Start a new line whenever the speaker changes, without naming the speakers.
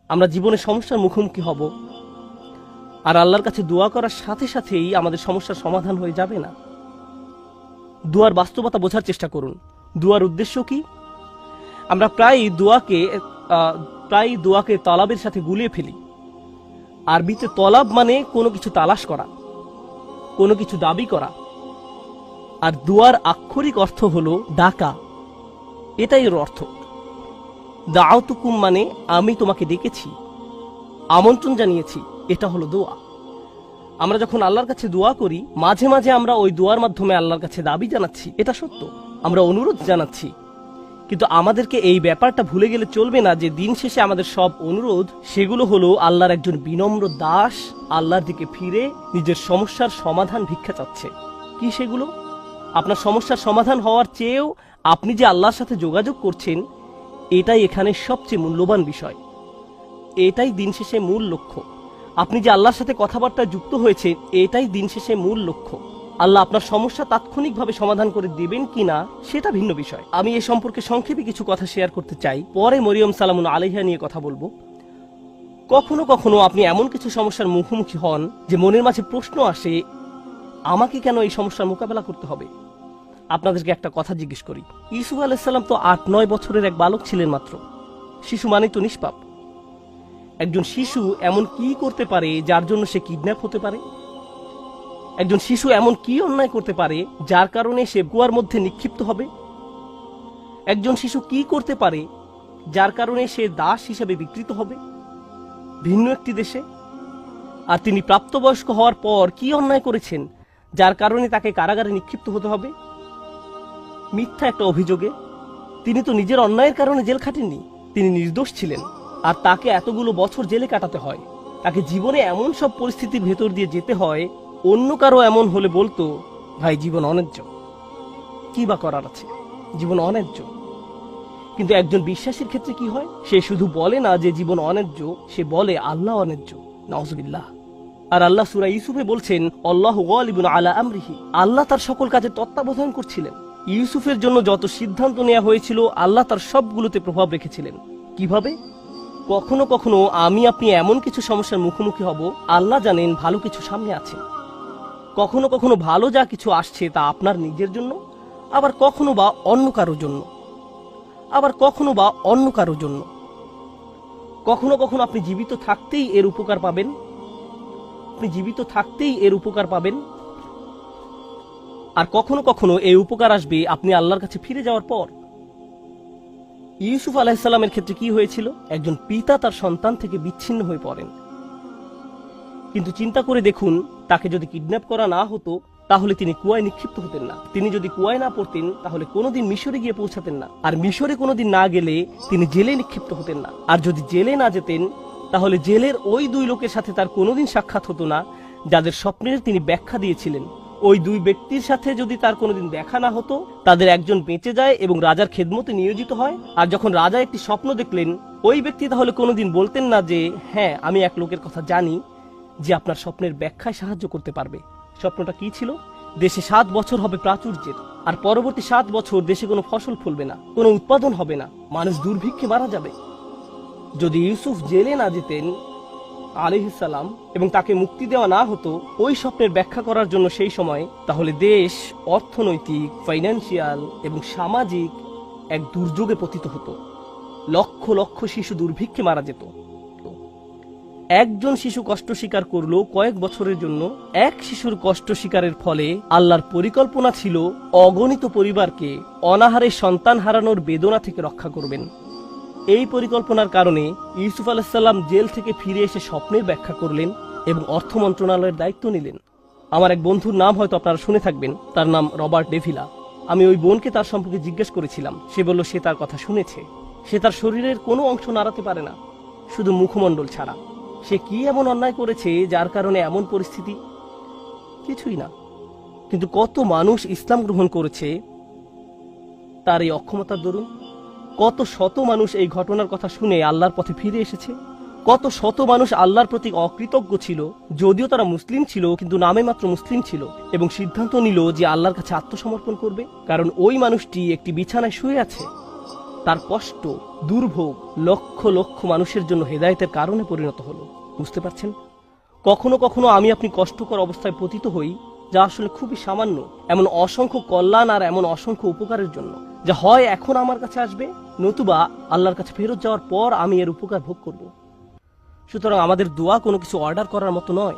আমরা জীবনে সমস্যার মুখোমুখি হব, আর আল্লাহর কাছে দোয়া করার সাথে সাথেই আমাদের সমস্যার সমাধান হয়ে যাবে না। দোয়ার বাস্তবতা বোঝার চেষ্টা করুন। দোয়ার উদ্দেশ্য কি? আমরা প্রায় দোয়াকে তলাবের সাথে গুলিয়ে ফেলি। আরবিতে তলাব মানে কোনো কিছু তালাশ করা, কোনো কিছু দাবি করা, আর দোয়ার আক্ষরিক অর্থ হলো ডাকা। এটাই এর অর্থ। দাআতুকুম মানে আমি তোমাকে ডেকেছি, আমন্ত্রণ জানিয়েছি, এটা হলো দোয়া। আমরা যখন আল্লাহর কাছে দোয়া করি, মাঝে মাঝে আমরা ওই দোয়ার মাধ্যমে আল্লাহর কাছে দাবি জানাচ্ছি, এটা সত্য, আমরা অনুরোধ জানাচ্ছি। কিন্তু আমাদেরকে এই ব্যাপারটা ভুলে গেলে চলবে না যে দিন শেষে আমাদের সব অনুরোধ সেগুলো হলো আল্লাহর একজন বিনম্র দাস আল্লাহর দিকে ফিরে নিজের সমস্যার সমাধান ভিক্ষা চাচ্ছে। কি সেগুলো? আপনার সমস্যার সমাধান হওয়ার চেয়েও আপনি যে আল্লাহর সাথে যোগাযোগ করছেন, এটাই এখানে সবচেয়ে মূল্যবান বিষয়। এটাই দিন শেষে মূল লক্ষ্য। আপনি যে আল্লাহর সাথে কথাবার্তায় যুক্ত হয়েছে, এটাই দিন শেষে মূল লক্ষ্য। আল্লাহ আপনার সমস্যা তাৎক্ষণিকভাবে সমাধান করে দেবেন কিনা সেটা ভিন্ন বিষয়। আমি এ সম্পর্কে সংক্ষেপে কিছু কথা শেয়ার করতে চাই, পরে মরিয়ম সালামুন আলাইহা নিয়ে কথা বলবো। কখনো কখনো আপনি এমন কিছু সমস্যার মুখোমুখি হন যে মনের মাঝে প্রশ্ন আসে, আমাকে কেন এই সমস্যার মোকাবেলা করতে হবে? আপনাদেরকে একটা কথা জিজ্ঞেস করি। ইউসুফ আলাইহিস সালাম তো 8-9 বছরের এক বালক ছিলেন মাত্র। শিশু মানে তো নিষ্পাপ। একজন শিশু এমন কি করতে পারে যার জন্য সে কিডন্যাপ হতে পারে? একজন শিশু এমন কি অন্যায় করতে পারে যার কারণে সে কুয়ার মধ্যে নিক্ষিপ্ত হবে? একজন শিশু কি করতে পারে যার কারণে সে দাস হিসেবে বিকৃত হবে ভিন্ন একটি দেশে? আর তিনি প্রাপ্তবয়স্ক হওয়ার পর কি অন্যায় করেছেন যার কারণে তাকে কারাগারে নিক্ষিপ্ত হতে হবে মিথ্যা একটা অভিযোগে? তিনি তো নিজের অন্যায়ের কারণে জেল খাটেননি, তিনি নির্দোষ ছিলেন, আর তাকে এতগুলো বছর জেলে কাটাতে হয়। তাকে জীবনে এমন সব পরিস্থিতির ভেতর দিয়ে যেতে হয়, অন্য কারো এমন হলে বলতো, ভাই জীবন অন্যায্য, কি বা করার আছে, জীবন অন্যায্য। কিন্তু একজন বিশ্বাসীর ক্ষেত্রে কি হয়? সে শুধু বলে না যে জীবন অন্যায্য, সে বলে আল্লাহ অন্যায্য। নাউজুবিল্লাহ। আর আল্লাহ সূরা ইউসুফে বলছেন, আল্লাহু গালিবুন আলা আমরিহি, আল্লাহ তার সকল কাজের তত্ত্বাবধান করছিলেন। ইউসুফের জন্য যত সিদ্ধান্ত নেওয়া হয়েছিল আল্লাহ তার সবগুলোতে প্রভাব রেখেছিলেন। কিভাবে? কখনো কখনো আমি আপনি এমন কিছু সমস্যার মুখোমুখি হব, আল্লাহ জানেন ভালো কিছু সামনে আছে। কখনো কখনো ভালো যা কিছু আসছে তা আপনার নিজের জন্য, আবার কখনো বা অন্য কারোর জন্য, কখনো কখনো আপনি জীবিত থাকতেই এর উপকার পাবেন, আর কখনো কখনো এই উপকার আসবে আপনি আল্লাহর কাছে ফিরে যাওয়ার পর। ইউসুফ আলাইহিস সালামের ক্ষেত্রে কি হয়েছিল? একজন পিতা তার সন্তান থেকে বিচ্ছিন্ন হয়ে পড়েন। কিন্তু চিন্তা করে দেখুন, তাকে যদি কিডন্যাপ করা না হতো তাহলে তিনি কুয়ায় নিক্ষিপ্ত হতেন না। তিনি যদি কুয়ায় না পড়তেন তাহলে কোনোদিন মিশরে গিয়ে পৌঁছাতেন না। আর মিশরে কোনোদিন না গেলে তিনি জেলে নিক্ষিপ্ত হতেন না। আর যদি জেলে না যেতেন তাহলে জেলের ওই 2 লোকের সাথে তার কোনোদিন সাক্ষাৎ হতো না যাদের স্বপ্নের তিনি ব্যাখ্যা দিয়েছিলেন। ওই 2 ব্যক্তির সাথে যদি তার কোনোদিন দেখা না হতো, তাদের একজন বেঁচে যায় এবং রাজার খেদমতে নিয়োজিত হয়। আর যখন রাজা একটি স্বপ্ন দেখলেন, ওই ব্যক্তি তাহলে কোনোদিন বলতেন না যে হ্যাঁ, আমি এক লোকের কথা জানি যে আপনার স্বপ্নের ব্যাখ্যায় সাহায্য করতে পারবে। স্বপ্নটা কি ছিল? দেশে 7 বছর হবে প্রাচুর্যের, আর পরবর্তী 7 বছর দেশে কোনো ফসল ফলবে না, কোনো উৎপাদন হবে না, মানুষ দুর্ভিক্ষে মারা যাবে। যদি ইউসুফ জেলে না যেতেন আলাইহিস সালাম এবং তাকে মুক্তি দেওয়া না হতো ওই স্বপ্নের ব্যাখ্যা করার জন্য সেই সময়, তাহলে দেশ অর্থনৈতিক, ফাইন্যান্সিয়াল এবং সামাজিক এক দুর্যোগে পতিত হতো। লক্ষ লক্ষ শিশু দুর্ভিক্ষে মারা যেত। একজন শিশু কষ্ট স্বীকার করলো কয়েক বছরের জন্য। এক শিশুর কষ্ট স্বীকারের ফলে আল্লাহর পরিকল্পনা ছিল অগণিত পরিবারকে অনাহারে সন্তান হারানোর বেদনা থেকে রক্ষা করবেন। এই পরিকল্পনার কারণে ইউসুফ আলাইহিস সালাম জেল থেকে ফিরে এসে স্বপ্নের ব্যাখ্যা করলেন এবং অর্থ মন্ত্রণালয়ের দায়িত্ব নিলেন। আমার এক বন্ধুর নাম হয়তো আপনারা শুনে থাকবেন, তার নাম রবার্ট ডেভিলা। আমি ওই বোনকে তার সম্পর্কে জিজ্ঞেস করেছিলাম। সে বলল সে তার কথা শুনেছে। সে তার শরীরের কোনো অংশ নাড়াতে পারে না, শুধু মুখমণ্ডল ছাড়া। সে কি এমন অন্যায় করেছে যার কারণে এমন পরিস্থিতি? কিছুই না। কিন্তু কত মানুষ ইসলাম গ্রহণ করেছে তার এই অক্ষমতার দরুন। কত শত মানুষ এই ঘটনার কথা শুনে আল্লাহর পথে ফিরে এসেছে। কত শত মানুষ আল্লাহর প্রতি অকৃতজ্ঞ ছিল, যদিও তারা মুসলিম ছিল, কিন্তু নামে মাত্র মুসলিম ছিল, এবং সিদ্ধান্ত নিল যে আল্লাহর কাছে আত্মসমর্পণ করবে, কারণ ওই মানুষটি একটি বিছানায় শুয়ে আছে। তার কষ্ট, দুর্ভোগ লক্ষ লক্ষ মানুষের জন্য হেদায়েতের কারণে পরিণত হলো। বুঝতে পারছেন? কখনো কখনো আমি আপনি কষ্টকর অবস্থায় পতিত হই, যা আসলে খুবই সামান্য, এমন অসংখ্য কল্যাণ আর এমন অসংখ্য উপকারের জন্য, যা হয় এখন আমার কাছে আসবে, নতুবা আল্লাহর কাছে ফেরত যাওয়ার পর আমি এর উপকার ভোগ করব। সুতরাং আমাদের দোয়া কোনো কিছু অর্ডার করার মতো নয়।